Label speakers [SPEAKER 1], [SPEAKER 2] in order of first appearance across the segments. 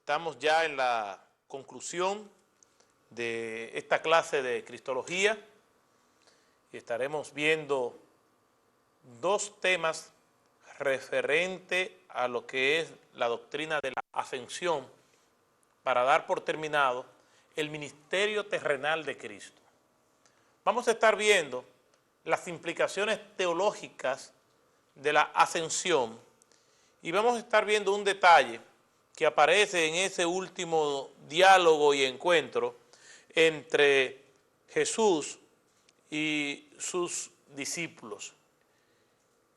[SPEAKER 1] Estamos ya en la conclusión de esta clase de Cristología y estaremos viendo dos temas referentes a lo que es la doctrina de la ascensión para dar por terminado el ministerio terrenal de Cristo. Vamos a estar viendo las implicaciones teológicas de la ascensión y vamos a estar viendo un detalle que aparece en ese último diálogo y encuentro entre Jesús y sus discípulos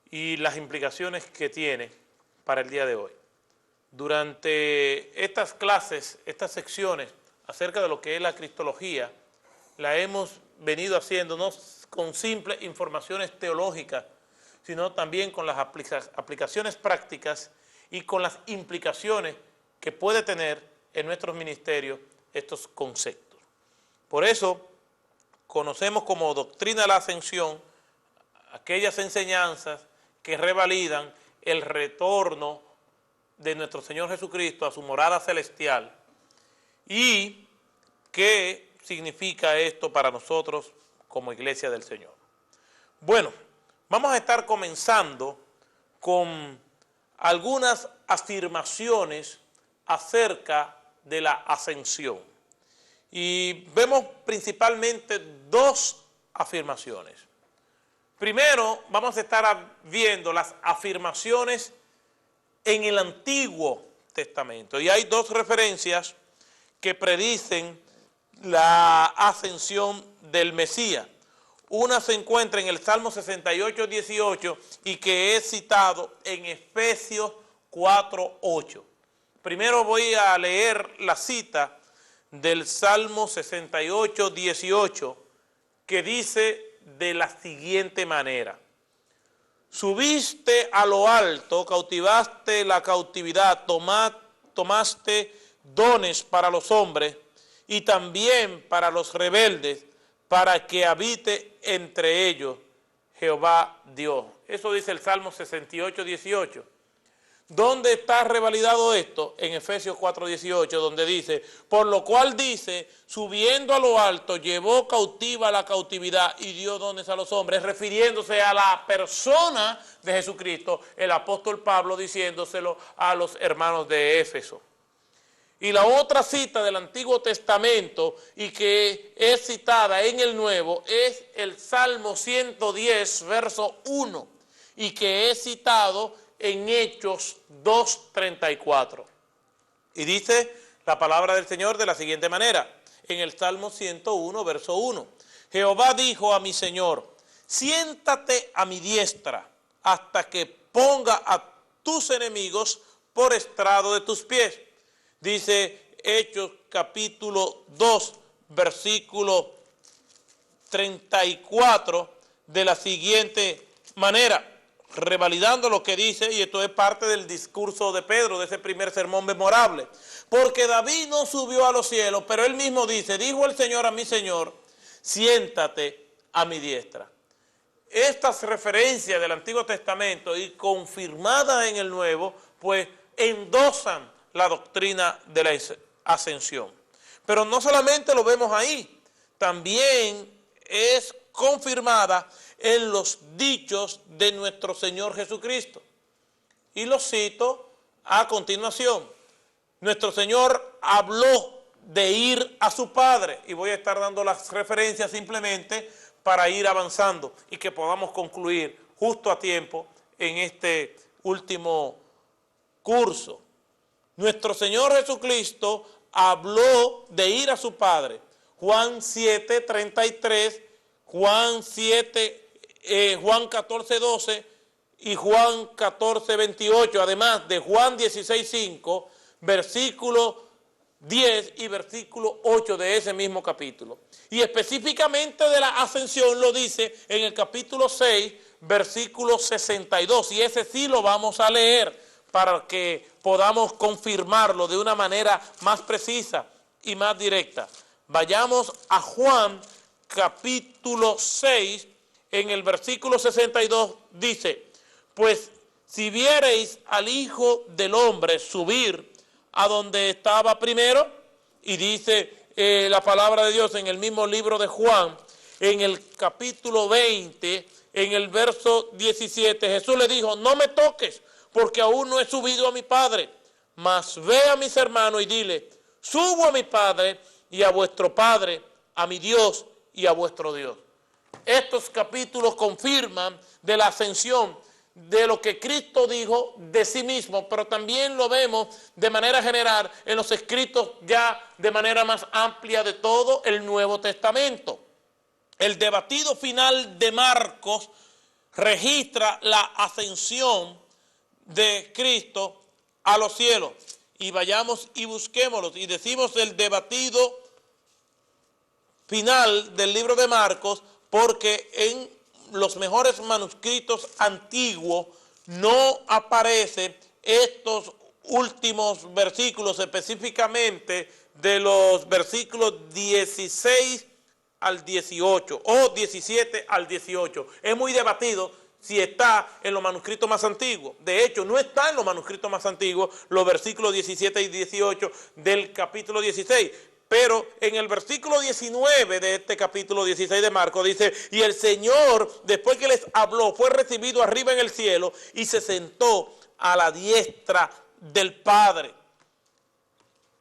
[SPEAKER 1] y las implicaciones que tiene para el día de hoy. Durante estas clases, estas secciones acerca de lo que es la cristología, la hemos venido haciendo no con simples informaciones teológicas, sino también con las aplicaciones prácticas y con las implicaciones que puede tener en nuestros ministerios estos conceptos. Por eso conocemos como doctrina de la ascensión aquellas enseñanzas que revalidan el retorno de nuestro Señor Jesucristo a su morada celestial. ¿Y qué significa esto para nosotros como iglesia del Señor? Bueno, vamos a estar comenzando con algunas afirmaciones acerca de la ascensión. Y vemos principalmente dos afirmaciones. Primero, vamos a estar viendo las afirmaciones en el Antiguo Testamento. Y hay dos referencias que predicen la ascensión del Mesías. Una se encuentra en el Salmo 68, 18 y que es citado en Efesios 4, 8. Primero voy a leer la cita del Salmo 68, 18, que dice de la siguiente manera: subiste a lo alto, cautivaste la cautividad, tomaste dones para los hombres y también para los rebeldes, para que habite entre ellos Jehová Dios. Eso dice el Salmo 68, 18. ¿Dónde está revalidado esto? En Efesios 4, 18, donde dice: por lo cual dice, subiendo a lo alto, llevó cautiva la cautividad y dio dones a los hombres, refiriéndose a la persona de Jesucristo, el apóstol Pablo diciéndoselo a los hermanos de Éfeso. Y la otra cita del Antiguo Testamento y que es citada en el Nuevo es el Salmo 110, verso 1, y que es citado en Hechos 2:34. Y dice la palabra del Señor de la siguiente manera, en el Salmo 101, verso 1. Jehová dijo a mi Señor: siéntate a mi diestra hasta que ponga a tus enemigos por estrado de tus pies. Dice Hechos capítulo 2, versículo 34, de la siguiente manera, revalidando lo que dice, y esto es parte del discurso de Pedro, de ese primer sermón memorable. Porque David no subió a los cielos, pero él mismo dice: dijo el Señor a mi Señor, siéntate a mi diestra. Estas referencias del Antiguo Testamento y confirmadas en el Nuevo, pues endosan la doctrina de la ascensión. Pero no solamente lo vemos ahí, también es confirmada en los dichos de nuestro Señor Jesucristo. Y los cito a continuación. Nuestro Señor habló de ir a su Padre, y voy a estar dando las referencias simplemente para ir avanzando y que podamos concluir justo a tiempo en este último curso. Nuestro Señor Jesucristo habló de ir a su Padre. Juan 7, 33, Juan 14, 12 y Juan 14, 28, además de Juan 16, 5, versículo 10 y versículo 8 de ese mismo capítulo. Y específicamente de la ascensión lo dice en el capítulo 6, versículo 62, y ese sí lo vamos a leer para que podamos confirmarlo de una manera más precisa y más directa. Vayamos a Juan capítulo 6, en el versículo 62 dice: pues si viereis al Hijo del Hombre subir a donde estaba primero y dice la palabra de Dios en el mismo libro de Juan, en el capítulo 20, en el verso 17, Jesús le dijo, no me toques, porque aún no he subido a mi Padre, mas ve a mis hermanos y dile, subo a mi Padre y a vuestro Padre, a mi Dios y a vuestro Dios. Estos capítulos confirman de la ascensión, de lo que Cristo dijo de sí mismo, pero también lo vemos de manera general en los escritos ya de manera más amplia de todo el Nuevo Testamento. El debatido final de Marcos registra la ascensión de Cristo a los cielos. Y vayamos y busquémoslo. Y decimos el debatido final del libro de Marcos porque en los mejores manuscritos antiguos no aparecen estos últimos versículos, específicamente de los versículos 16 al 18 o 17 al 18. Es muy debatido si está en los manuscritos más antiguos. De hecho, no está en los manuscritos más antiguos los versículos 17 y 18 del capítulo 16. Pero en el versículo 19 de este capítulo 16 de Marcos dice, y el Señor, después que les habló, fue recibido arriba en el cielo y se sentó a la diestra del Padre.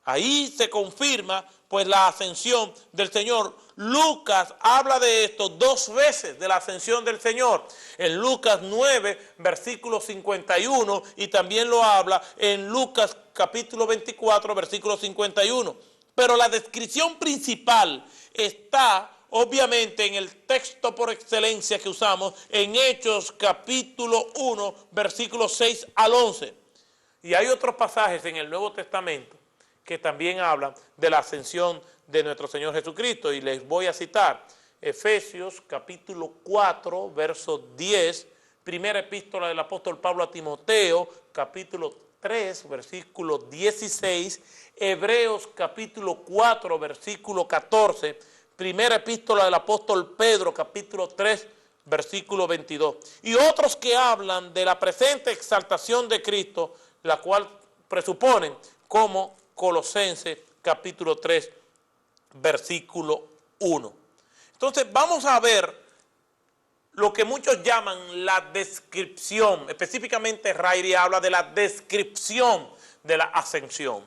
[SPEAKER 1] Ahí se confirma pues la ascensión del Señor. Lucas habla de esto 2 veces, de la ascensión del Señor. En Lucas 9, versículo 51, y también lo habla en Lucas capítulo 24, versículo 51. Pero la descripción principal está obviamente en el texto por excelencia que usamos en Hechos capítulo 1, versículos 6 al 11. Y hay otros pasajes en el Nuevo Testamento que también hablan de la ascensión de nuestro Señor Jesucristo. Y les voy a citar Efesios capítulo 4, verso 10, primera epístola del apóstol Pablo a Timoteo, capítulo 3, versículo 16, Hebreos capítulo 4, versículo 14, primera epístola del apóstol Pedro, capítulo 3, versículo 22. Y otros que hablan de la presente exaltación de Cristo, la cual presuponen como Colosenses capítulo 3, versículo 1. Entonces vamos a ver lo que muchos llaman la descripción, específicamente Rairi habla de la descripción de la ascensión.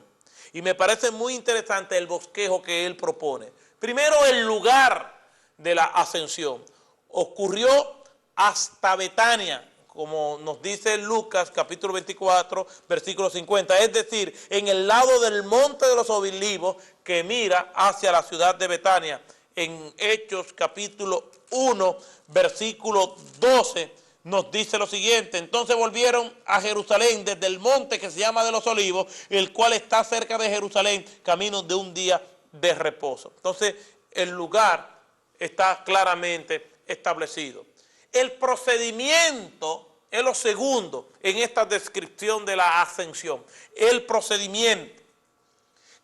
[SPEAKER 1] Y me parece muy interesante el bosquejo que él propone. Primero, el lugar de la ascensión. Ocurrió hasta Betania, como nos dice Lucas capítulo 24, versículo 50. Es decir, en el lado del monte de los Olivos que mira hacia la ciudad de Betania. En Hechos capítulo 1, versículo 12, nos dice lo siguiente. Entonces volvieron a Jerusalén desde el monte que se llama de los Olivos, el cual está cerca de Jerusalén, camino de un día de reposo. Entonces el lugar está claramente establecido. El procedimiento es lo segundo en esta descripción de la ascensión. El procedimiento.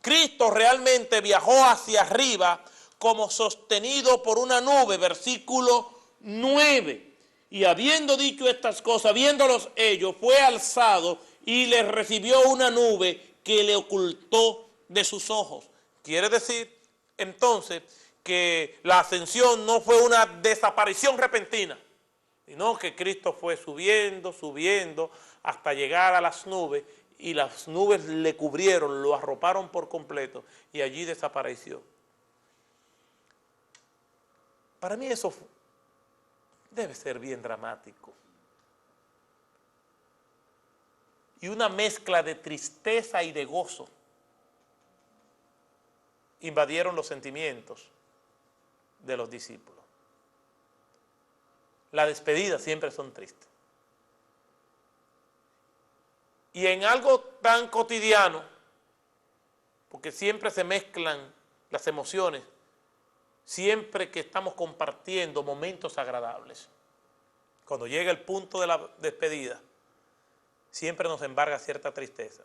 [SPEAKER 1] Cristo realmente viajó hacia arriba como sostenido por una nube, versículo 9. Y habiendo dicho estas cosas, viéndolos ellos, fue alzado y les recibió una nube que le ocultó de sus ojos. Quiere decir, entonces, que la ascensión no fue una desaparición repentina, sino que Cristo fue subiendo, subiendo, hasta llegar a las nubes, y las nubes le cubrieron, lo arroparon por completo, y allí desapareció. Para mí eso debe ser bien dramático. Y una mezcla de tristeza y de gozo invadieron los sentimientos de los discípulos. Las despedidas siempre son tristes. Y en algo tan cotidiano, porque siempre se mezclan las emociones, siempre que estamos compartiendo momentos agradables, cuando llega el punto de la despedida, siempre nos embarga cierta tristeza.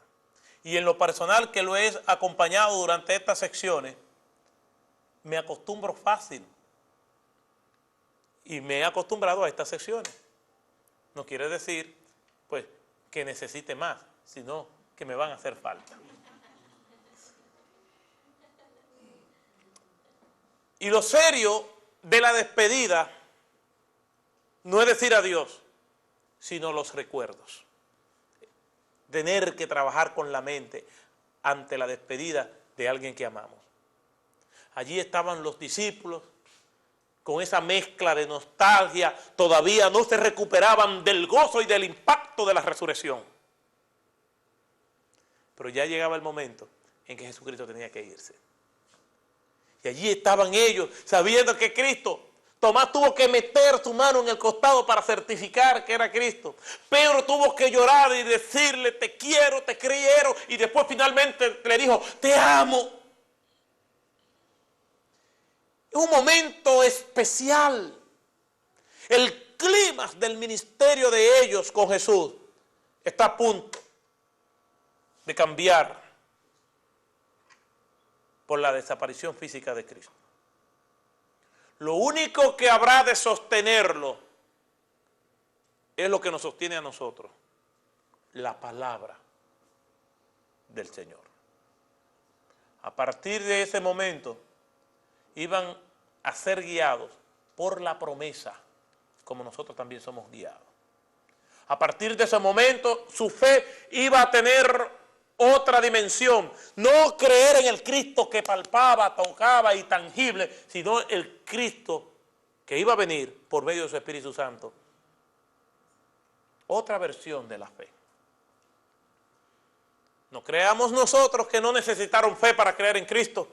[SPEAKER 1] Y en lo personal, que lo he acompañado durante estas secciones, me acostumbro fácil. Y me he acostumbrado a estas secciones. No quiere decir, pues, que necesite más, sino que me van a hacer falta. Y lo serio de la despedida no es decir adiós, sino los recuerdos. Tener que trabajar con la mente ante la despedida de alguien que amamos. Allí estaban los discípulos con esa mezcla de nostalgia, todavía no se recuperaban del gozo y del impacto de la resurrección. Pero ya llegaba el momento en que Jesucristo tenía que irse. Y allí estaban ellos, sabiendo que Cristo, Tomás tuvo que meter su mano en el costado para certificar que era Cristo. Pedro tuvo que llorar y decirle, te quiero, te quiero, y después finalmente le dijo, te amo. Es un momento especial. El clímax del ministerio de ellos con Jesús está a punto de cambiar por la desaparición física de Cristo. Lo único que habrá de sostenerlo es lo que nos sostiene a nosotros, la palabra del Señor. A partir de ese momento iban a ser guiados por la promesa, como nosotros también somos guiados. A partir de ese momento, su fe iba a tener otra dimensión. No creer en el Cristo que palpaba, tocaba y tangible, sino el Cristo que iba a venir por medio de su Espíritu Santo. Otra versión de la fe. No creamos nosotros que no necesitaron fe para creer en Cristo.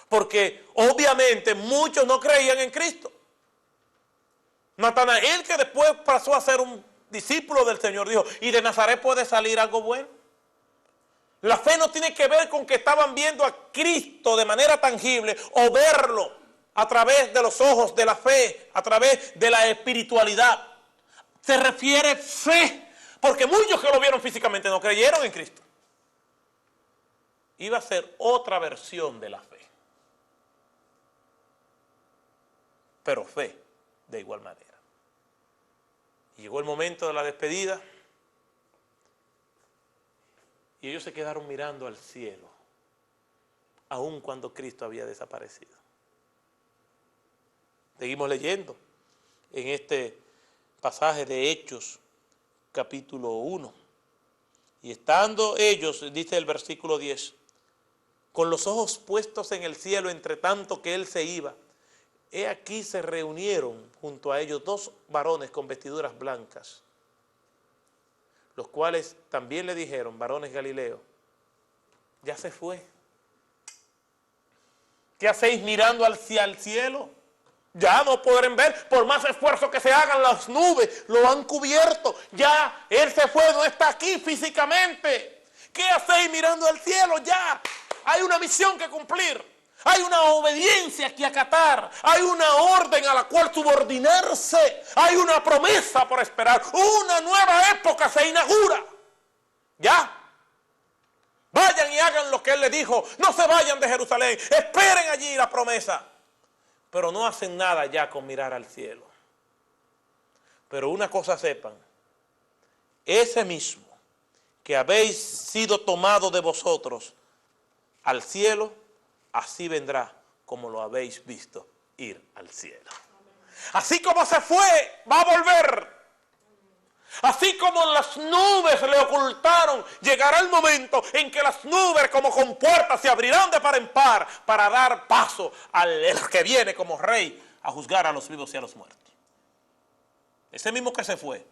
[SPEAKER 1] Porque obviamente muchos no creían en Cristo. Natanael, que después pasó a ser un discípulo del Señor, dijo, ¿y de Nazaret puede salir algo bueno? La fe no tiene que ver con que estaban viendo a Cristo de manera tangible o verlo a través de los ojos de la fe, a través de la espiritualidad. Se refiere fe, porque muchos que lo vieron físicamente no creyeron en Cristo. Iba a ser otra versión de la fe. Pero fe de igual manera. Y llegó el momento de la despedida y ellos se quedaron mirando al cielo, aun cuando Cristo había desaparecido. Seguimos leyendo en este pasaje de Hechos, capítulo 1. Y estando ellos, dice el versículo 10, con los ojos puestos en el cielo, entre tanto que él se iba, he aquí se reunieron junto a ellos 2 varones con vestiduras blancas, los cuales también le dijeron, varones Galileos, ya se fue. ¿Qué hacéis mirando hacia el cielo? Ya no podrán ver, por más esfuerzo que se hagan, las nubes lo han cubierto. Ya él se fue, no está aquí físicamente. ¿Qué hacéis mirando al cielo? Ya hay una misión que cumplir. Hay una obediencia que acatar, hay una orden a la cual subordinarse, hay una promesa por esperar, una nueva época se inaugura. Ya, vayan y hagan lo que él les dijo, no se vayan de Jerusalén, esperen allí la promesa, pero no hacen nada ya con mirar al cielo. Pero una cosa sepan, ese mismo que habéis sido tomado de vosotros al cielo, así vendrá como lo habéis visto ir al cielo. Así como se fue, va a volver. Así como las nubes le ocultaron, llegará el momento en que las nubes como compuertas se abrirán de par en par para dar paso al que viene como rey a juzgar a los vivos y a los muertos. Ese mismo que se fue,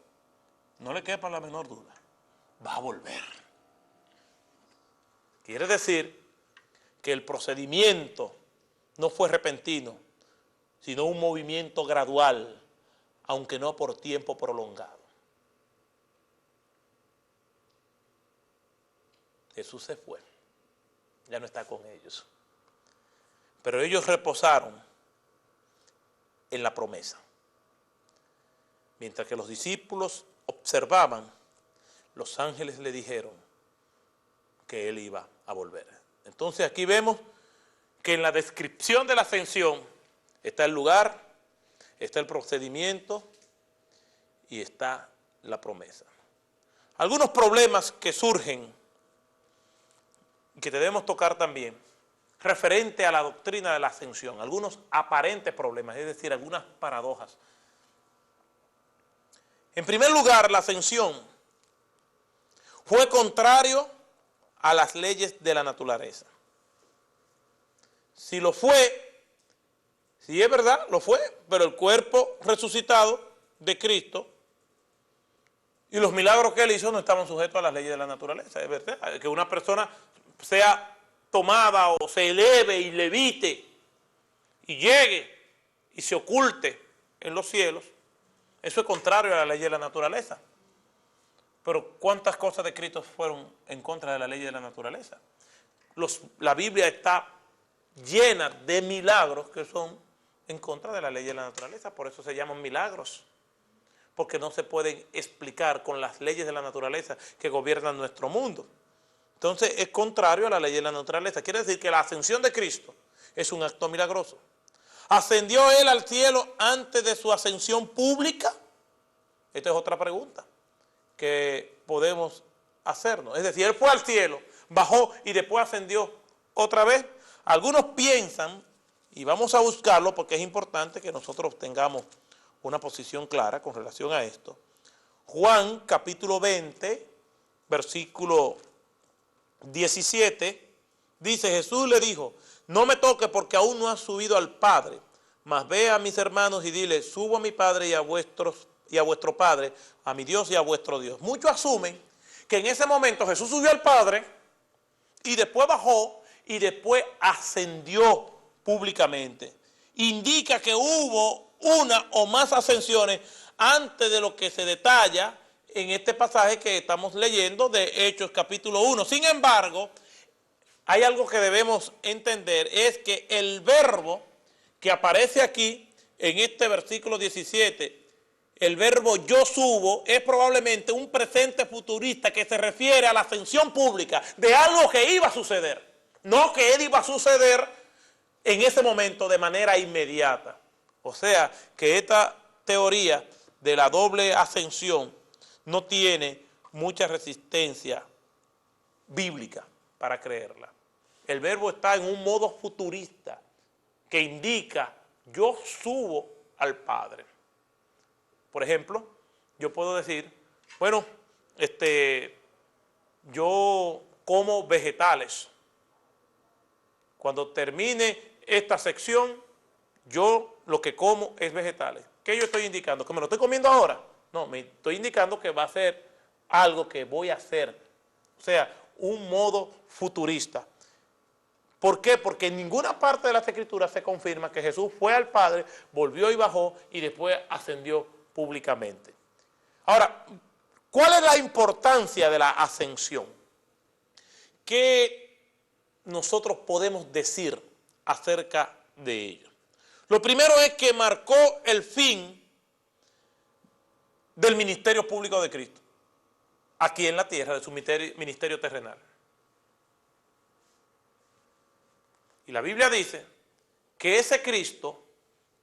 [SPEAKER 1] no le quepa la menor duda, va a volver. Quiere decir que el procedimiento no fue repentino, sino un movimiento gradual, aunque no por tiempo prolongado. Jesús se fue, ya no está con ellos. Pero ellos reposaron en la promesa. Mientras que los discípulos observaban, los ángeles le dijeron que él iba a volver. Entonces aquí vemos que en la descripción de la ascensión está el lugar, está el procedimiento y está la promesa. Algunos problemas que surgen y que debemos tocar también referente a la doctrina de la ascensión, algunos aparentes problemas, es decir, algunas paradojas. En primer lugar, la ascensión fue contrario a las leyes de la naturaleza. Si lo fue, si es verdad, lo fue, pero el cuerpo resucitado de Cristo y los milagros que él hizo no estaban sujetos a las leyes de la naturaleza. Es verdad, que una persona sea tomada o se eleve y levite y llegue y se oculte en los cielos, eso es contrario a la ley de la naturaleza. Pero ¿cuántas cosas de Cristo fueron en contra de la ley de la naturaleza? La Biblia está llena de milagros que son en contra de la ley de la naturaleza, por eso se llaman milagros, porque no se pueden explicar con las leyes de la naturaleza que gobiernan nuestro mundo. Entonces es contrario a la ley de la naturaleza. Quiere decir que la ascensión de Cristo es un acto milagroso. ¿Ascendió él al cielo antes de su ascensión pública? Esta es otra pregunta que podemos hacernos. Es decir, él fue al cielo, bajó y después ascendió otra vez. Algunos piensan, y vamos a buscarlo porque es importante que nosotros tengamos una posición clara con relación a esto. Juan capítulo 20, versículo 17, dice: Jesús le dijo, no me toques porque aún no has subido al Padre, mas ve a mis hermanos y dile, subo a mi Padre y a vuestro Padre, a mi Dios y a vuestro Dios. Muchos asumen que en ese momento Jesús subió al Padre y después bajó y después ascendió públicamente. Indica que hubo una o más ascensiones antes de lo que se detalla en este pasaje que estamos leyendo de Hechos capítulo 1. Sin embargo, hay algo que debemos entender, es que el verbo que aparece aquí en este versículo 17, el verbo yo subo, es probablemente un presente futurista que se refiere a la ascensión pública de algo que iba a suceder, no que él iba a suceder en ese momento de manera inmediata. O sea, que esta teoría de la doble ascensión no tiene mucha resistencia bíblica para creerla. El verbo está en un modo futurista que indica yo subo al Padre. Por ejemplo, yo puedo decir, bueno, yo como vegetales. Cuando termine esta sección, yo lo que como es vegetales. ¿Qué yo estoy indicando? ¿Que me lo estoy comiendo ahora? No, me estoy indicando que va a ser algo que voy a hacer. O sea, un modo futurista. ¿Por qué? Porque en ninguna parte de las Escrituras se confirma que Jesús fue al Padre, volvió y bajó y después ascendió públicamente. Ahora, ¿cuál es la importancia de la ascensión? ¿Qué nosotros podemos decir acerca de ello? Lo primero es que marcó el fin del ministerio público de Cristo, aquí en la tierra, de su ministerio terrenal. Y la Biblia dice que ese Cristo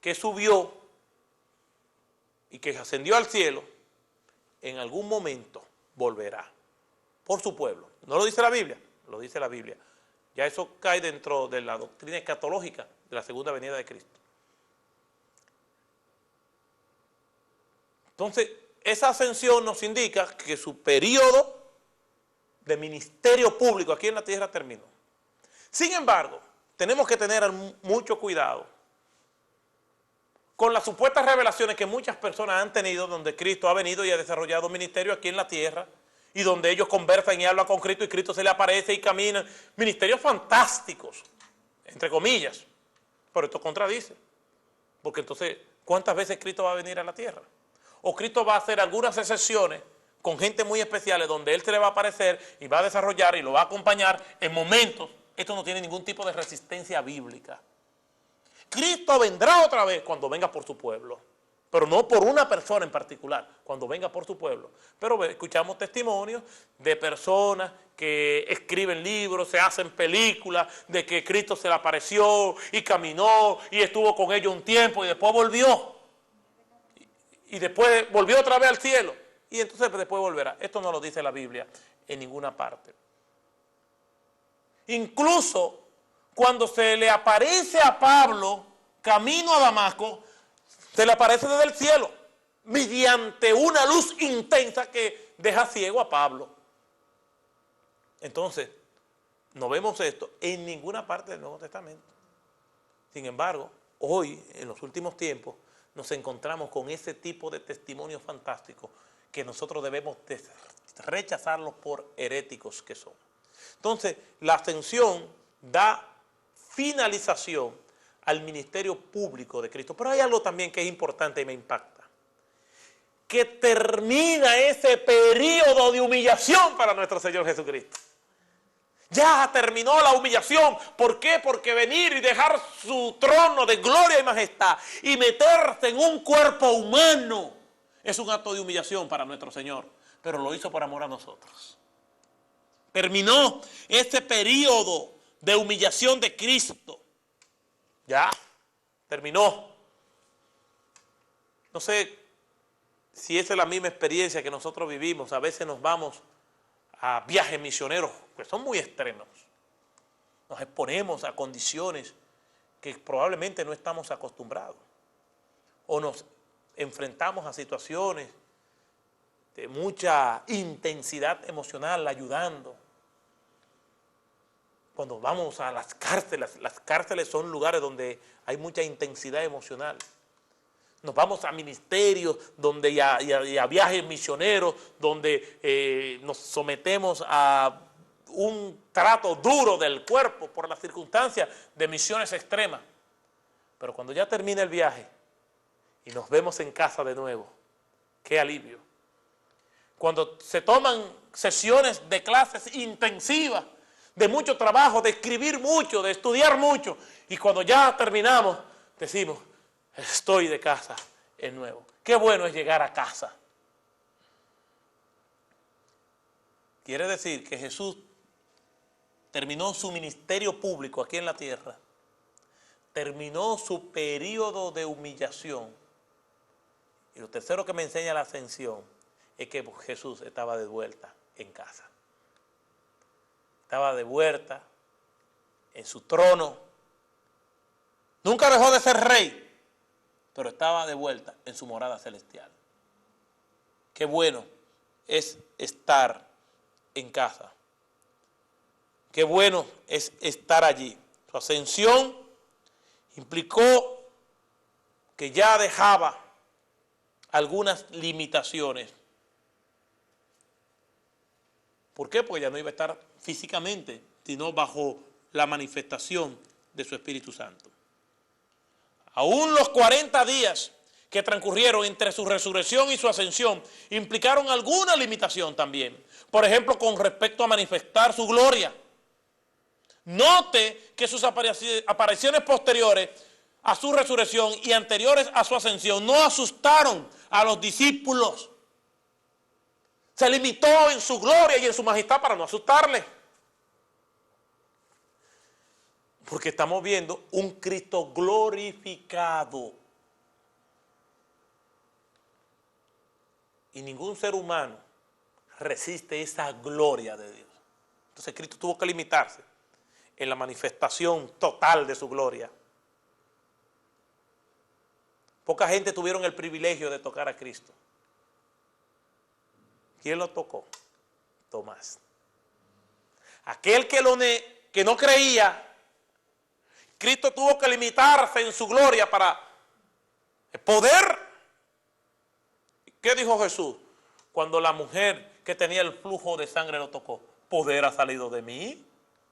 [SPEAKER 1] que subió y que ascendió al cielo, en algún momento volverá por su pueblo. ¿No lo dice la Biblia? Lo dice la Biblia. Ya eso cae dentro de la doctrina escatológica de la segunda venida de Cristo. Entonces, esa ascensión nos indica que su periodo de ministerio público aquí en la tierra terminó. Sin embargo, tenemos que tener mucho cuidado con las supuestas revelaciones que muchas personas han tenido, donde Cristo ha venido y ha desarrollado un ministerio aquí en la tierra, y donde ellos conversan y hablan con Cristo y Cristo se le aparece y caminan. Ministerios fantásticos, entre comillas, pero esto contradice. Porque entonces, ¿cuántas veces Cristo va a venir a la tierra? O Cristo va a hacer algunas excepciones con gente muy especiales donde Él se le va a aparecer y va a desarrollar y lo va a acompañar en momentos. Esto no tiene ningún tipo de resistencia bíblica. Cristo vendrá otra vez cuando venga por su pueblo, pero no por una persona en particular, cuando venga por su pueblo. Pero escuchamos testimonios de personas que escriben libros, se hacen películas, de que Cristo se le apareció y caminó y estuvo con ellos un tiempo y después volvió. Y después volvió otra vez al cielo. Y entonces después volverá. Esto no lo dice la Biblia en ninguna parte. Incluso cuando se le aparece a Pablo camino a Damasco, se le aparece desde el cielo, mediante una luz intensa que deja ciego a Pablo. Entonces, no vemos esto en ninguna parte del Nuevo Testamento. Sin embargo, hoy, en los últimos tiempos, nos encontramos con ese tipo de testimonios fantásticos que nosotros debemos rechazarlos por heréticos que son. Entonces, la ascensión da finalización al ministerio público de Cristo. Pero hay algo también que es importante y me impacta. Que termina ese periodo de humillación para nuestro Señor Jesucristo. Ya terminó la humillación. ¿Por qué? Porque venir y dejar su trono de gloria y majestad y meterse en un cuerpo humano es un acto de humillación para nuestro Señor. Pero lo hizo por amor a nosotros. Terminó ese periodo de humillación de Cristo. Ya, terminó. No sé si esa es la misma experiencia que nosotros vivimos. A veces nos vamos a viajes misioneros que son muy extremos. Nos exponemos a condiciones que probablemente no estamos acostumbrados. O nos enfrentamos a situaciones de mucha intensidad emocional ayudando. Cuando vamos a las cárceles son lugares donde hay mucha intensidad emocional. Nos vamos a ministerios y a viajes misioneros donde nos sometemos a un trato duro del cuerpo por las circunstancias de misiones extremas. Pero cuando ya termina el viaje y nos vemos en casa de nuevo, qué alivio. Cuando se toman sesiones de clases intensivas, de mucho trabajo, de escribir mucho, de estudiar mucho, y cuando ya terminamos, decimos, estoy de casa en nuevo. Qué bueno es llegar a casa. Quiere decir que Jesús terminó su ministerio público aquí en la tierra, terminó su periodo de humillación. Y lo tercero que me enseña la ascensión es que Jesús estaba de vuelta en casa. Estaba de vuelta en su trono. Nunca dejó de ser rey, pero estaba de vuelta en su morada celestial. Qué bueno es estar en casa. Qué bueno es estar allí. Su ascensión implicó que ya dejaba algunas limitaciones. ¿Por qué? Porque ya no iba a estar físicamente, sino bajo la manifestación de su Espíritu Santo. Aún los 40 días que transcurrieron entre su resurrección y su ascensión implicaron alguna limitación también. Por ejemplo, con respecto a manifestar su gloria. Note que sus apariciones posteriores a su resurrección y anteriores a su ascensión no asustaron a los discípulos. Se limitó en su gloria y en su majestad para no asustarle. Porque estamos viendo un Cristo glorificado. Y ningún ser humano resiste esa gloria de Dios. Entonces Cristo tuvo que limitarse en la manifestación total de su gloria. Poca gente tuvieron el privilegio de tocar a Cristo. ¿Quién lo tocó? Tomás. Aquel que no creía, Cristo tuvo que limitarse en su gloria para poder. ¿Qué dijo Jesús? Cuando la mujer que tenía el flujo de sangre lo tocó, ¿poder ha salido de mí?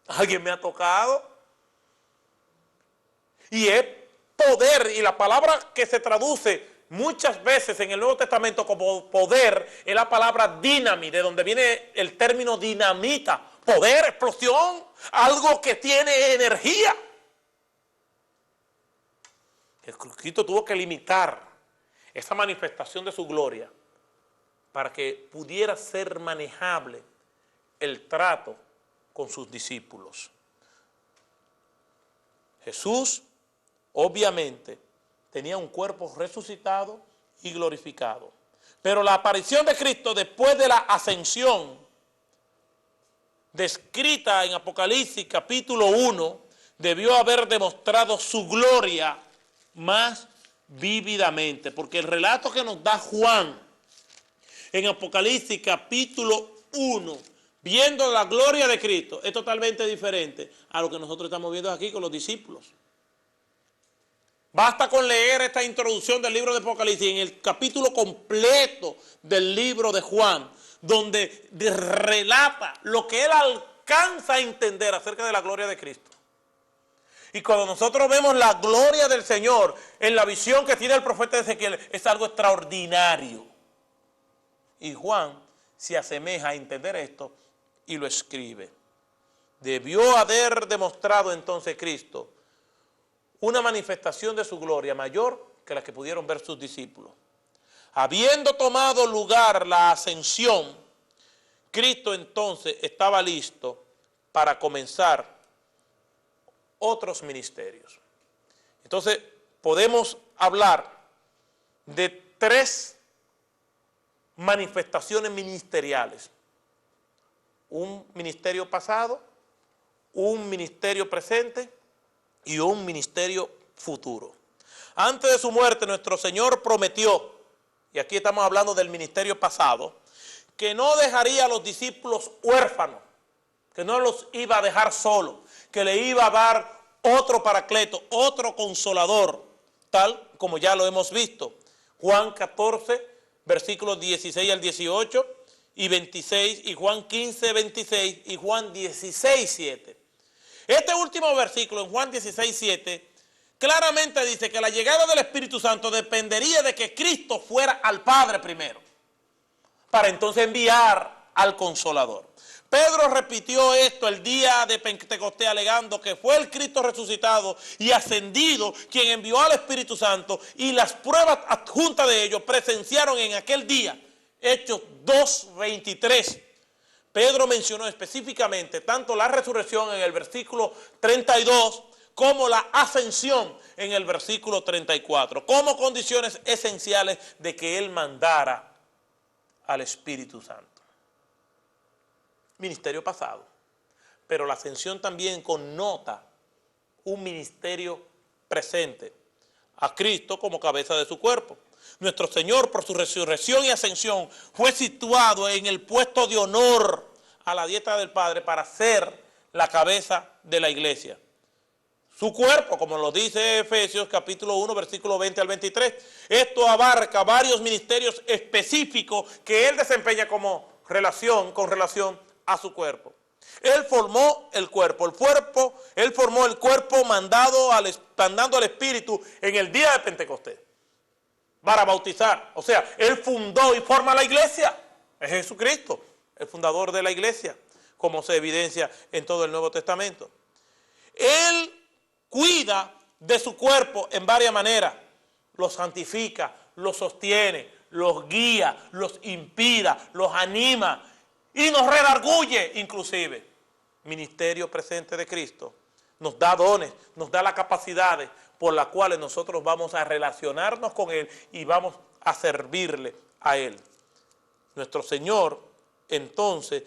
[SPEAKER 1] ¿Alguien me ha tocado? Y es poder, y la palabra que se traduce muchas veces en el Nuevo Testamento como poder es la palabra dinami, de donde viene el término dinamita. Poder, explosión, algo que tiene energía. Cristo tuvo que limitar esa manifestación de su gloria para que pudiera ser manejable el trato con sus discípulos. Jesús, obviamente, tenía un cuerpo resucitado y glorificado. Pero la aparición de Cristo después de la ascensión, descrita en Apocalipsis capítulo 1, debió haber demostrado su gloria más vívidamente, porque el relato que nos da Juan en Apocalipsis capítulo 1, viendo la gloria de Cristo, es totalmente diferente a lo que nosotros estamos viendo aquí con los discípulos. Basta con leer esta introducción del libro de Apocalipsis en el capítulo completo del libro de Juan, donde relata lo que él alcanza a entender acerca de la gloria de Cristo. Y cuando nosotros vemos la gloria del Señor en la visión que tiene el profeta Ezequiel, es algo extraordinario. Y Juan se asemeja a entender esto y lo escribe. Debió haber demostrado entonces Cristo una manifestación de su gloria mayor que la que pudieron ver sus discípulos. Habiendo tomado lugar la ascensión, Cristo entonces estaba listo para comenzar otros ministerios. Entonces podemos hablar de tres manifestaciones ministeriales: un ministerio pasado, un ministerio presente y un ministerio futuro. Antes de su muerte, nuestro Señor prometió, y aquí estamos hablando del ministerio pasado, que no dejaría a los discípulos huérfanos, que no los iba a dejar solos, que le iba a dar otro paracleto, otro consolador, tal como ya lo hemos visto. Juan 14, versículos 16 al 18 y 26, y Juan 15, 26 y Juan 16, 7. Este último versículo en Juan 16, 7, claramente dice que la llegada del Espíritu Santo dependería de que Cristo fuera al Padre primero, para entonces enviar al Consolador. Pedro repitió esto el día de Pentecostés, alegando que fue el Cristo resucitado y ascendido quien envió al Espíritu Santo, y las pruebas adjuntas de ellos presenciaron en aquel día. Hechos 2:23. Pedro mencionó específicamente tanto la resurrección en el versículo 32 como la ascensión en el versículo 34, como condiciones esenciales de que él mandara al Espíritu Santo. Ministerio pasado, pero la ascensión también connota un ministerio presente, a Cristo como cabeza de su cuerpo. Nuestro Señor, por su resurrección y ascensión, fue situado en el puesto de honor a la diestra del Padre para ser la cabeza de la iglesia. Su cuerpo, como lo dice Efesios capítulo 1, versículo 20 al 23. Esto abarca varios ministerios específicos que él desempeña con relación a su cuerpo. Él formó el cuerpo, él formó el cuerpo mandando al Espíritu en el día de Pentecostés para bautizar. O sea, él fundó y forma la iglesia. Es Jesucristo, el fundador de la iglesia, como se evidencia en todo el Nuevo Testamento. Él cuida de su cuerpo en varias maneras. Los santifica, los sostiene, los guía, los inspira, los anima y nos redarguye inclusive. Ministerio presente de Cristo nos da dones, nos da las capacidades por las cuales nosotros vamos a relacionarnos con Él y vamos a servirle a Él. Nuestro Señor, entonces,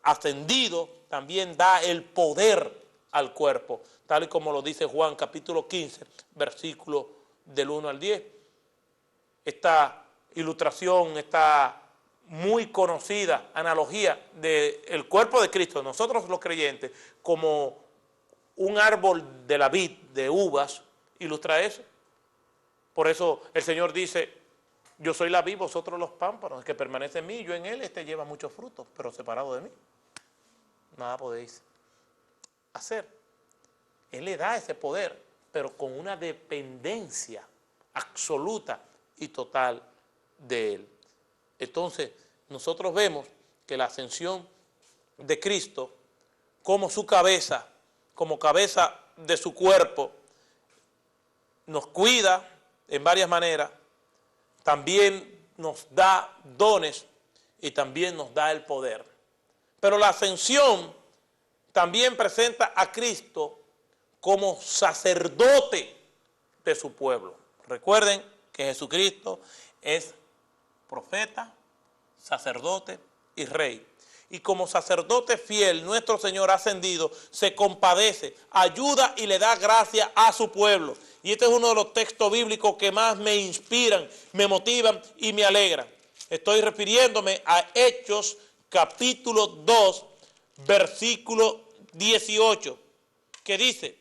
[SPEAKER 1] ascendido, también da el poder al cuerpo, tal y como lo dice Juan capítulo 15, versículo del 1 al 10. Esta ilustración, esta muy conocida analogía del cuerpo de Cristo, nosotros los creyentes, como un árbol de la vid, de uvas, ilustra eso. Por eso el Señor dice: yo soy la vid, vosotros los pámpanos, el que permanece en mí, yo en él, este lleva muchos frutos, pero separado de mí nada podéis hacer. Él le da ese poder, pero con una dependencia absoluta y total de Él. Entonces, nosotros vemos que la ascensión de Cristo, como su cabeza, como cabeza de su cuerpo, nos cuida en varias maneras, también nos da dones y también nos da el poder. Pero la ascensión también presenta a Cristo como sacerdote de su pueblo. Recuerden que Jesucristo es profeta, sacerdote y rey. y como sacerdote fiel, nuestro Señor ascendido, se compadece, ayuda y le da gracia a su pueblo. Y este es uno de los textos bíblicos que más me inspiran, me motivan y me alegran. Estoy refiriéndome a Hechos capítulo 2, versículo 18, que dice: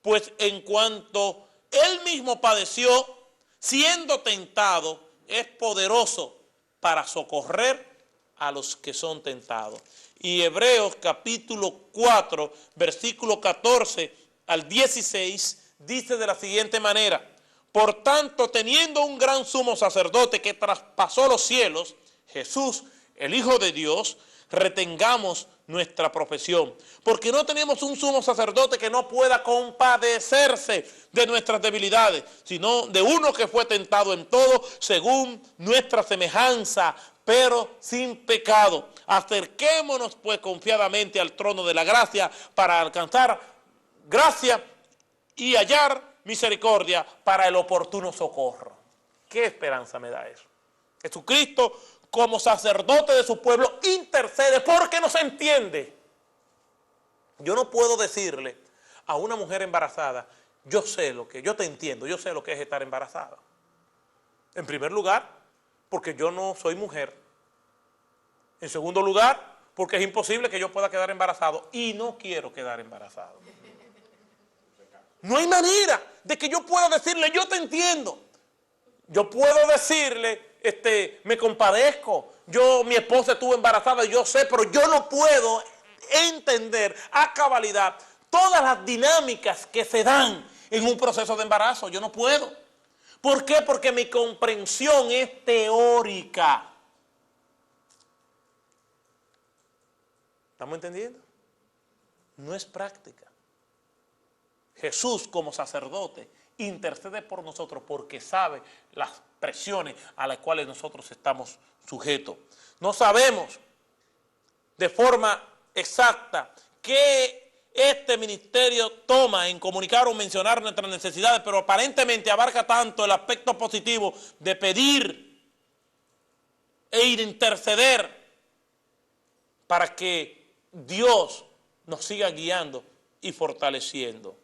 [SPEAKER 1] pues en cuanto él mismo padeció, siendo tentado, es poderoso para socorrer a los que son tentados. Y Hebreos capítulo 4, versículo 14 al 16, dice de la siguiente manera: por tanto, teniendo un gran sumo sacerdote que traspasó los cielos, Jesús, el Hijo de Dios, retengamos nuestra profesión, porque no tenemos un sumo sacerdote que no pueda compadecerse de nuestras debilidades, sino de uno que fue tentado en todo según nuestra semejanza, pero sin pecado. Acerquémonos pues confiadamente al trono de la gracia para alcanzar gracia y hallar misericordia para el oportuno socorro. ¿Qué esperanza me da eso? Jesucristo, como sacerdote de su pueblo, intercede porque no se entiende. Yo no puedo decirle a una mujer embarazada: yo te entiendo, yo sé lo que es estar embarazada. En primer lugar, porque yo no soy mujer. En segundo lugar, porque es imposible que yo pueda quedar embarazado y no quiero quedar embarazado. No hay manera de que yo pueda decirle: yo te entiendo. Yo puedo decirle: me compadezco, mi esposa estuvo embarazada, yo sé, pero yo no puedo entender a cabalidad todas las dinámicas que se dan en un proceso de embarazo. Yo no puedo. ¿Por qué? Porque mi comprensión es teórica. ¿Estamos entendiendo? No es práctica. Jesús, como sacerdote, intercede por nosotros porque sabe las presiones a las cuales nosotros estamos sujetos. No sabemos de forma exacta qué este ministerio toma en comunicar o mencionar nuestras necesidades, pero aparentemente abarca tanto el aspecto positivo de pedir e interceder para que Dios nos siga guiando y fortaleciendo.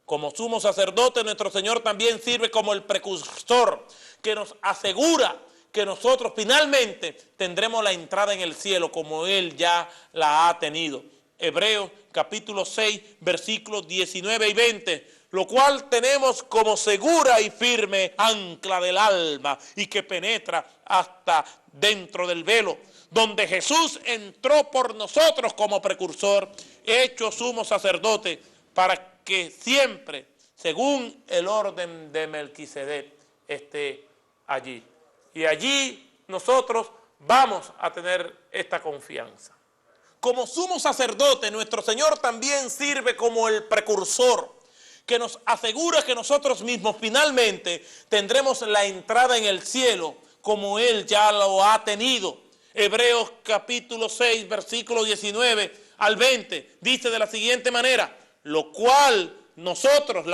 [SPEAKER 1] Como sumo sacerdote, nuestro Señor también sirve como el precursor que nos asegura que nosotros finalmente tendremos la entrada en el cielo como Él ya la ha tenido. Hebreos capítulo 6, versículos 19 y 20, lo cual tenemos como segura y firme ancla del alma y que penetra hasta dentro del velo, donde Jesús entró por nosotros como precursor, hecho sumo sacerdote, para que siempre, según el orden de Melquisedec, esté allí. Y allí nosotros vamos a tener esta confianza. Como sumo sacerdote, nuestro Señor también sirve como el precursor, que nos asegura que nosotros mismos finalmente tendremos la entrada en el cielo como Él ya lo ha tenido. Hebreos capítulo 6, versículo 19 al 20, dice de la siguiente manera: la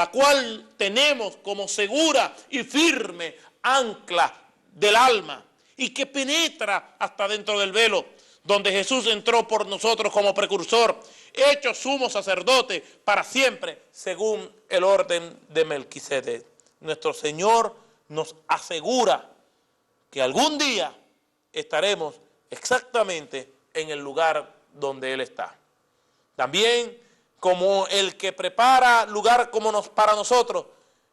[SPEAKER 1] cual tenemos como segura y firme ancla del alma y que penetra hasta dentro del velo, donde Jesús entró por nosotros como precursor, hecho sumo sacerdote para siempre, según el orden de Melquisedec. Nuestro Señor nos asegura que algún día estaremos exactamente en el lugar donde Él está. También, como el que prepara lugar para nosotros,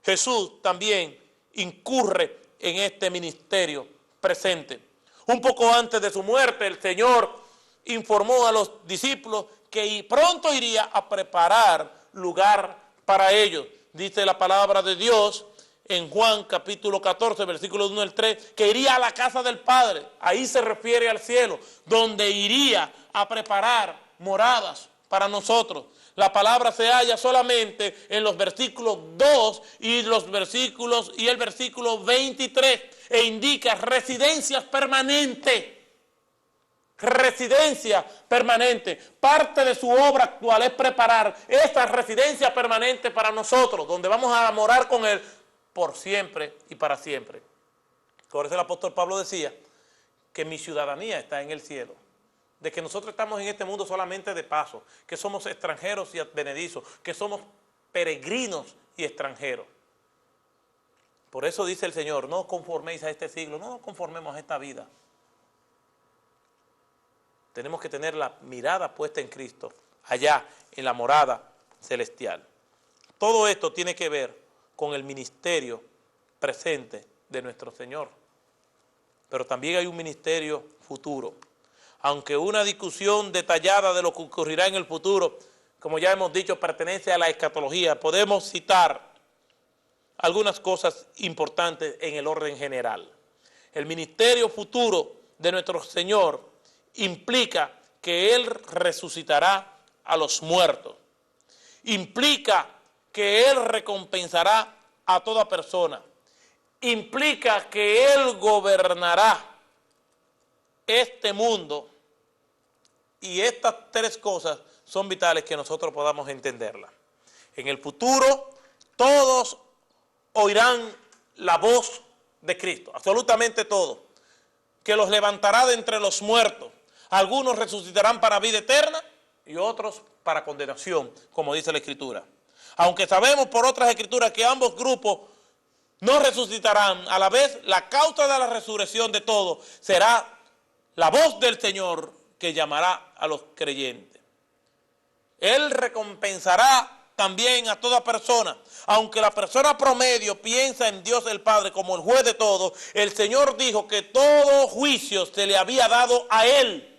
[SPEAKER 1] Jesús también incurre en este ministerio presente. Un poco antes de su muerte, el Señor informó a los discípulos que pronto iría a preparar lugar para ellos. Dice la palabra de Dios en Juan capítulo 14, versículos 1 al 3, que iría a la casa del Padre. Ahí se refiere al cielo, donde iría a preparar moradas para nosotros. La palabra se halla solamente en los versículos 2 y el versículo 23 e indica residencias permanentes. Residencia permanente. Parte de su obra actual es preparar esta residencia permanente para nosotros, donde vamos a morar con Él por siempre y para siempre. Por eso el apóstol Pablo decía que mi ciudadanía está en el cielo. de que nosotros estamos en este mundo solamente de paso, que somos extranjeros y advenedizos, que somos peregrinos y extranjeros. Por eso dice el Señor, no conforméis a este siglo, no nos conformemos a esta vida. Tenemos que tener la mirada puesta en Cristo, allá en la morada celestial. Todo esto tiene que ver con el ministerio presente de nuestro Señor. Pero también hay un ministerio futuro. Aunque una discusión detallada de lo que ocurrirá en el futuro, como ya hemos dicho, pertenece a la escatología, podemos citar algunas cosas importantes en el orden general. El ministerio futuro de nuestro Señor implica que Él resucitará a los muertos. Implica que Él recompensará a toda persona. Implica que Él gobernará este mundo. Y estas tres cosas son vitales que nosotros podamos entenderlas. En el futuro, todos oirán la voz de Cristo, absolutamente todos, que los levantará de entre los muertos. Algunos resucitarán para vida eterna y otros para condenación, como dice la Escritura. Aunque sabemos por otras Escrituras que ambos grupos no resucitarán, a la vez la causa de la resurrección de todos será la voz del Señor que llamará a los creyentes. Él recompensará también a toda persona. Aunque la persona promedio piensa en Dios el Padre como el juez de todo, el Señor dijo que todo juicio se le había dado a Él.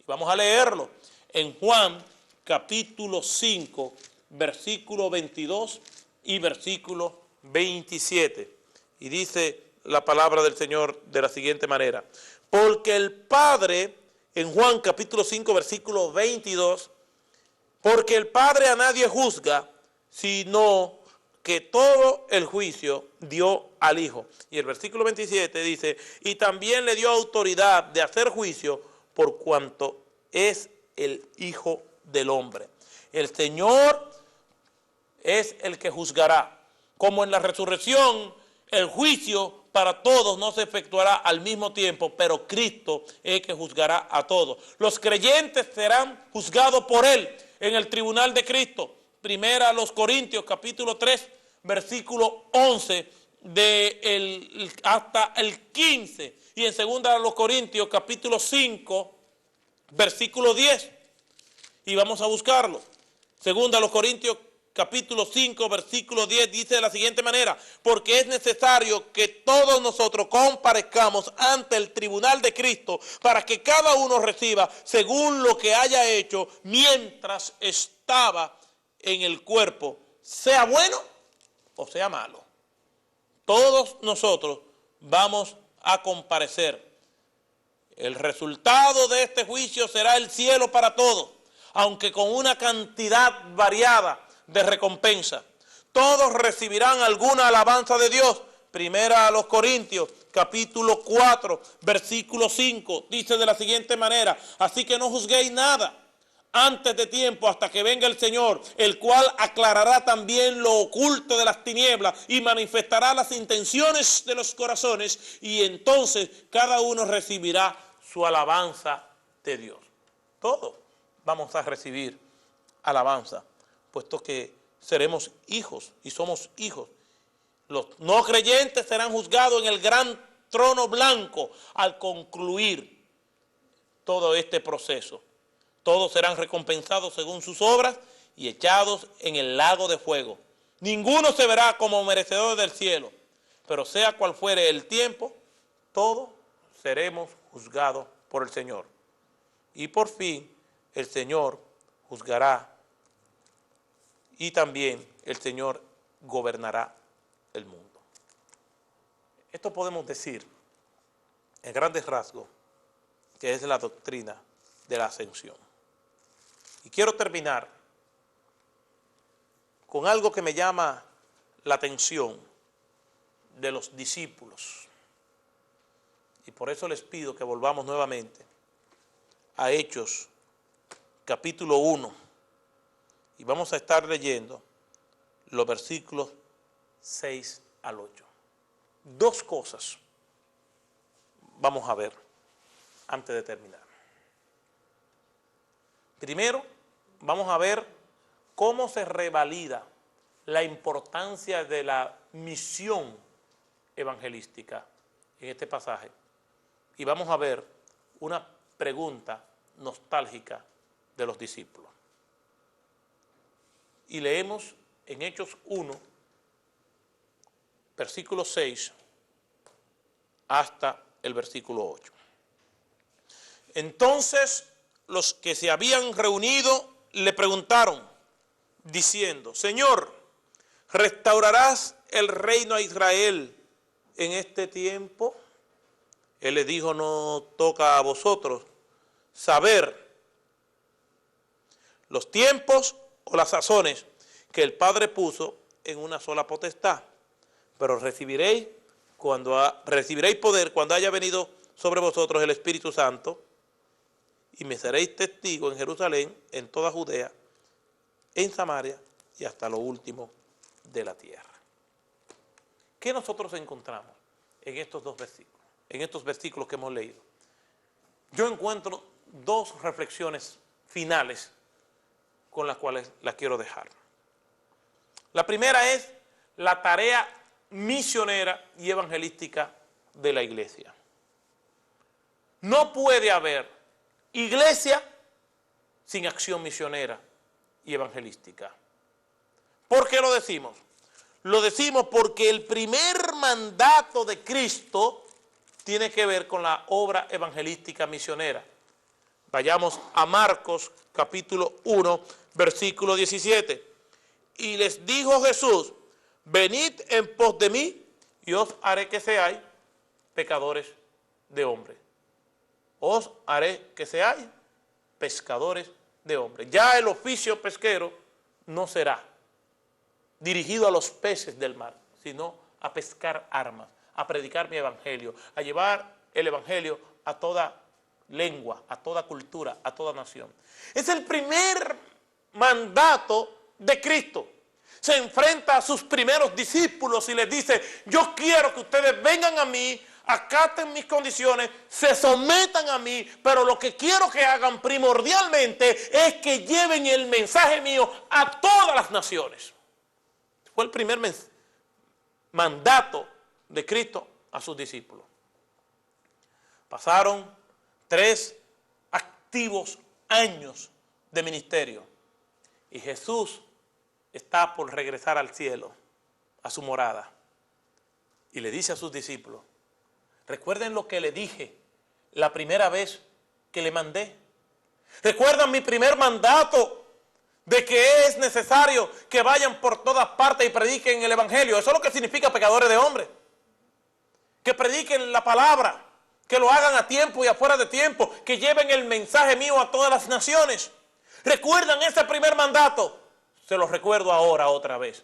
[SPEAKER 1] Vamos a leerlo en Juan capítulo 5, versículo 22 y versículo 27. Y dice la palabra del Señor de la siguiente manera. Porque el Padre, en Juan capítulo 5, versículo 22, porque el Padre a nadie juzga, sino que todo el juicio dio al Hijo. Y el versículo 27 dice, y también le dio autoridad de hacer juicio por cuanto es el Hijo del Hombre. El Señor es el que juzgará. Como en la resurrección, el juicio para todos no se efectuará al mismo tiempo, pero Cristo es el que juzgará a todos. Los creyentes serán juzgados por Él en el tribunal de Cristo. Primera a los Corintios, capítulo 3, versículo 11 hasta el 15. Y en segunda a los Corintios, capítulo 5, versículo 10. Y vamos a buscarlo. Segunda a los Corintios, capítulo 5, versículo 10, dice de la siguiente manera, porque es necesario que todos nosotros comparezcamos ante el tribunal de Cristo para que cada uno reciba según lo que haya hecho mientras estaba en el cuerpo, sea bueno o sea malo. Todos nosotros vamos a comparecer. El resultado de este juicio será el cielo para todos, aunque con una cantidad variada de recompensa. Todos recibirán alguna alabanza de Dios. Primera a los Corintios, capítulo 4, versículo 5, dice de la siguiente manera, así que no juzguéis nada antes de tiempo hasta que venga el Señor, el cual aclarará también lo oculto de las tinieblas y manifestará las intenciones de los corazones, y entonces cada uno recibirá su alabanza de Dios. Todos vamos a recibir alabanza, puesto que seremos hijos y somos hijos. Los no creyentes serán juzgados en el gran trono blanco al concluir todo este proceso. Todos serán recompensados según sus obras y echados en el lago de fuego. Ninguno se verá como merecedor del cielo, pero sea cual fuere el tiempo, todos seremos juzgados por el Señor. Y por fin el Señor juzgará y también el Señor gobernará el mundo. Esto podemos decir en grandes rasgos que es la doctrina de la ascensión. Y quiero terminar con algo que me llama la atención de los discípulos. Y por eso les pido que volvamos nuevamente a Hechos, capítulo 1. Y vamos a estar leyendo los versículos 6 al 8. Dos cosas vamos a ver antes de terminar. Primero, vamos a ver cómo se revalida la importancia de la misión evangelística en este pasaje. Y vamos a ver una pregunta nostálgica de los discípulos. Y leemos en Hechos 1, versículo 6, hasta el versículo 8. Entonces los que se habían reunido le preguntaron, diciendo, Señor, ¿restaurarás el reino a Israel en este tiempo? Él les dijo, no toca a vosotros saber los tiempos o las sazones que el Padre puso en una sola potestad, pero recibiréis poder cuando haya venido sobre vosotros el Espíritu Santo, y me seréis testigos en Jerusalén, en toda Judea, en Samaria y hasta lo último de la tierra. ¿Qué nosotros encontramos en estos dos versículos? En estos versículos que hemos leído. Yo encuentro dos reflexiones finales con las cuales las quiero dejar. La primera es la tarea misionera y evangelística de la iglesia. No puede haber iglesia sin acción misionera y evangelística. ¿Por qué lo decimos? Lo decimos porque el primer mandato de Cristo tiene que ver con la obra evangelística misionera. Vayamos a Marcos capítulo 1, versículo 17. Y les dijo Jesús, venid en pos de mí y os haré que seáis pecadores de hombres. Os haré que seáis pescadores de hombres. Ya el oficio pesquero no será dirigido a los peces del mar, sino a pescar armas, a predicar mi evangelio, a llevar el evangelio a toda lengua, a toda cultura, a toda nación. Es el primer mandato de Cristo. Se enfrenta a sus primeros discípulos y les dice, yo quiero que ustedes vengan a mí, acaten mis condiciones, se sometan a mí, pero lo que quiero que hagan primordialmente es que lleven el mensaje mío a todas las naciones. Fue el primer mandato de Cristo a sus discípulos. Pasaron 3 activos años de ministerio y Jesús está por regresar al cielo, a su morada, y le dice a sus discípulos, recuerden lo que le dije la primera vez que le mandé. Recuerdan mi primer mandato de que es necesario que vayan por todas partes y prediquen el evangelio. Eso es lo que significa pecadores de hombres. Que prediquen la palabra, que lo hagan a tiempo y afuera de tiempo, que lleven el mensaje mío a todas las naciones. ¿Recuerdan ese primer mandato? Se los recuerdo ahora otra vez.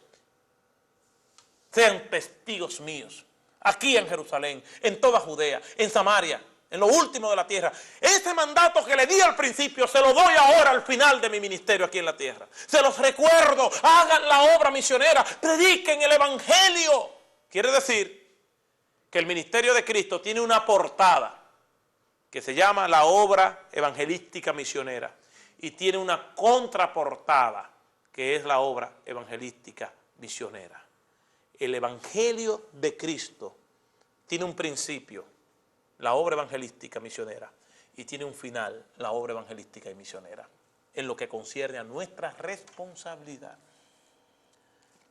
[SPEAKER 1] Sean testigos míos, aquí en Jerusalén, en toda Judea, en Samaria, en lo último de la tierra. Ese mandato que le di al principio, se lo doy ahora al final de mi ministerio aquí en la tierra. Se los recuerdo, hagan la obra misionera, prediquen el evangelio. Quiere decir que el ministerio de Cristo tiene una portada que se llama la obra evangelística misionera y tiene una contraportada que es la obra evangelística misionera. El evangelio de Cristo tiene un principio, la obra evangelística misionera, y tiene un final, la obra evangelística y misionera, en lo que concierne a nuestra responsabilidad.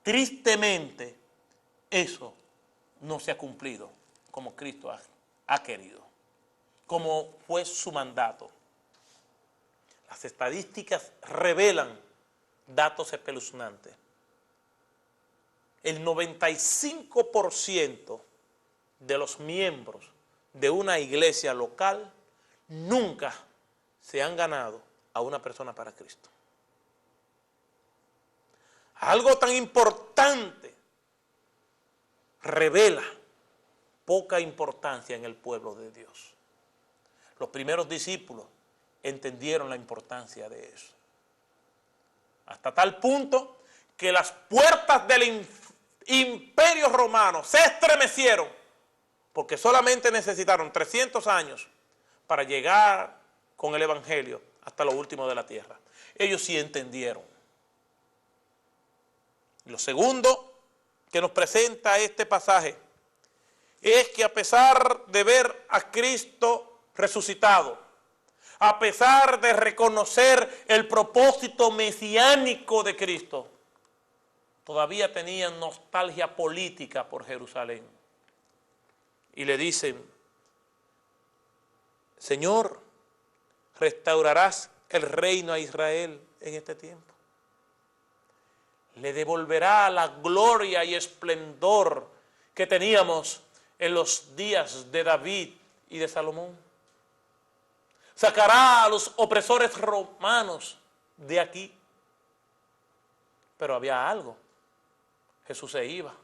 [SPEAKER 1] Tristemente, eso no se ha cumplido como Cristo ha querido, como fue su mandato. Las estadísticas revelan datos espeluznantes. El 95% de los miembros de una iglesia local nunca se han ganado a una persona para Cristo. Algo tan importante revela poca importancia en el pueblo de Dios. Los primeros discípulos entendieron la importancia de eso. Hasta tal punto que las puertas del imperio romano se estremecieron porque solamente necesitaron 300 años para llegar con el evangelio hasta lo último de la tierra. Ellos sí entendieron. Lo segundo que nos presenta este pasaje es que a pesar de ver a Cristo resucitado, a pesar de reconocer el propósito mesiánico de Cristo, todavía tenían nostalgia política por Jerusalén. Y le dicen: Señor, ¿restaurarás el reino a Israel en este tiempo? ¿Le devolverá la gloria y esplendor que teníamos en los días de David y de Salomón? ¿Sacará a los opresores romanos de aquí? Pero había algo. Jesús se iba.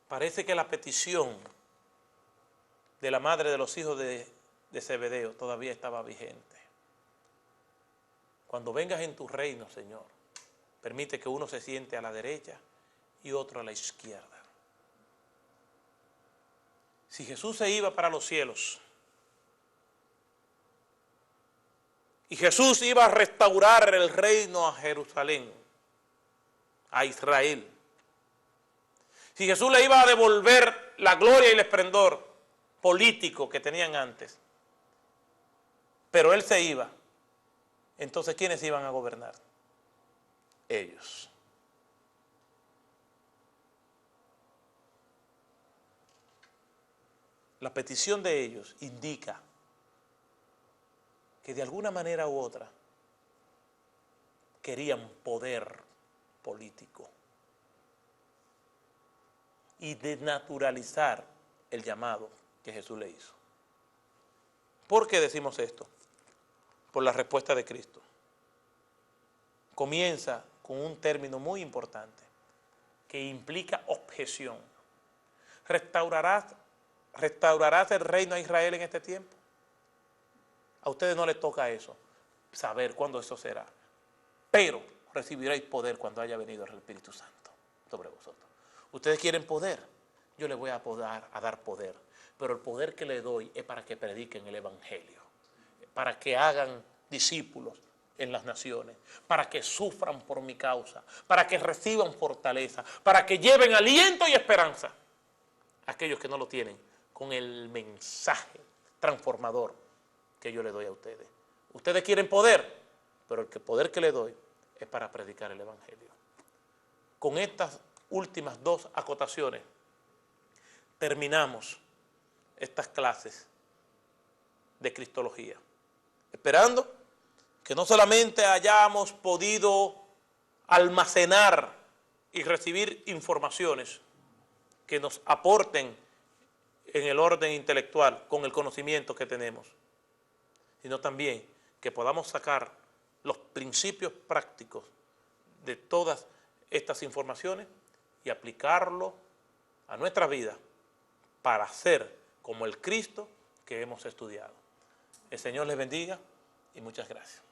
[SPEAKER 1] Parece que la petición de la madre de los hijos de Zebedeo todavía estaba vigente. Cuando vengas en tu reino, Señor, permite que uno se siente a la derecha y otro a la izquierda. Si Jesús se iba para los cielos y Jesús iba a restaurar el reino a Jerusalén, a Israel, si Jesús le iba a devolver la gloria y el esplendor político que tenían antes, pero Él se iba, entonces ¿quiénes iban a gobernar? Ellos. La petición de ellos indica que de alguna manera u otra querían poder político y desnaturalizar el llamado que Jesús le hizo. ¿Por qué decimos esto? Por la respuesta de Cristo. Comienza con un término muy importante que implica objeción. ¿Restaurarás el reino a Israel en este tiempo? A ustedes no les toca eso, saber cuándo eso será. Pero recibiréis poder cuando haya venido el Espíritu Santo sobre vosotros. Ustedes quieren poder, yo les voy a dar poder. Pero el poder que les doy es para que prediquen el Evangelio, para que hagan discípulos en las naciones, para que sufran por mi causa, para que reciban fortaleza, para que lleven aliento y esperanza a aquellos que no lo tienen, con el mensaje transformador que yo les doy a ustedes. Ustedes quieren poder, pero el poder que les doy es para predicar el Evangelio. Con estas últimas dos acotaciones terminamos estas clases de Cristología, esperando que no solamente hayamos podido almacenar y recibir informaciones que nos aporten en el orden intelectual con el conocimiento que tenemos, sino también que podamos sacar los principios prácticos de todas estas informaciones y aplicarlo a nuestra vida para ser como el Cristo que hemos estudiado. El Señor les bendiga y muchas gracias.